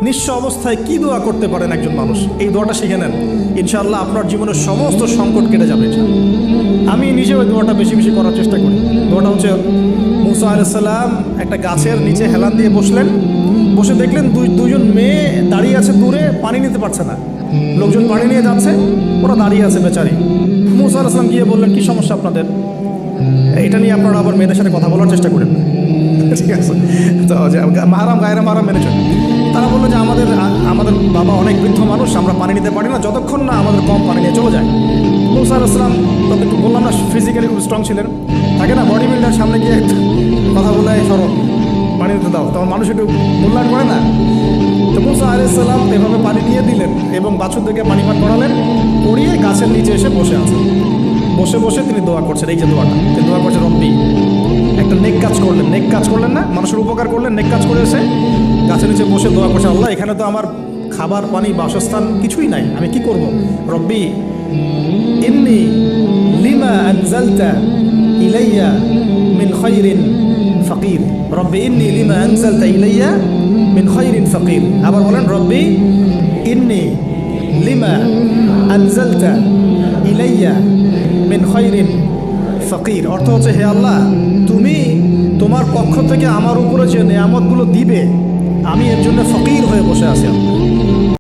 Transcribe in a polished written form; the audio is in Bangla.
নিঃস্ব অবস্থায় কি দোয়া করতে পারেন একজন মানুষ, এই দোয়াটা শিখে নেন, ইনশাআল্লাহ আপনার জীবনের সমস্ত সংকট কেটে যাবে। আমি নিজেও ওই দোয়াটা বেশি বেশি করার চেষ্টা করি। দোয়াটা হচ্ছে, মুসা আলাইহিস সালাম একটা গাছের নিচে হেলান দিয়ে বসলেন, বসে দেখলেন দুজন মেয়ে দাঁড়িয়ে আছে দূরে, পানি নিতে পারছে না, লোকজন পানি নিয়ে যাচ্ছে, ওরা দাঁড়িয়ে আছে বেচারি। মুসা আলাইহিস সালাম গিয়ে বললেন, কি সমস্যা আপনাদের? এটা নিয়ে আপনারা আবার মেয়েদের সাথে কথা বলার চেষ্টা করেন, ঠিক আছে? তো মাহারাম গায়রা মাহারাম মেনে চলেন। তারা বললো যে আমাদের বাবা অনেক বৃদ্ধ মানুষ, আমরা পানি নিতে পারি না যতক্ষণ না আমাদের কম পানি নিয়ে চলে যায়। মুসা আলাইহিস সালাম তখন একটু বললাম না, ফিজিক্যালি খুব স্ট্রং ছিলেন, থাকে না বডি বিল্ডার, সামনে গিয়ে কথা বলে সরো পানি দিতে দাও, তখন মানুষ একটু মূল্যায়ন করে না। তো মুসা আলাইহিস সালাম এভাবে পানি নিয়ে দিলেন এবং বাছুরদেরকে পানি পান করালেন, করিয়ে গাছের নিচে এসে বসে আছেন। বসে বসে তিনি দোয়া করছেন, এই যে দোয়াটা তিনি দোয়া করছেন, রব্বি, একটা নেক কাজ করলেন না, মানুষের উপকার করলেন, নেক কাজ করে এসে গাছের নিচে বসে দোয়া করছে, আল্লাহ এখানে তো আমার খাবার পানি বাসস্থান কিছুই নাই, আমি কি করব? রব্বি ইন্নী লিমা আনজালতা ইলাইয়া মিন খায়রিন ফাকির, রব্বি ইন্নী লিমা আনজালতা ইলাইয়া মিন খায়রিন ফাকির। আবার বলেন, রব্বি ইন্নী লিমা আনজালতা ইলাইয়া মিন খায়রিন ফকির। অর্থ হচ্ছে, হে আল্লাহ, তুমি তোমার পক্ষ থেকে আমার উপরে যে নেয়ামতগুলো দিবে, আমি এর জন্য ফকির হয়ে বসে আছি।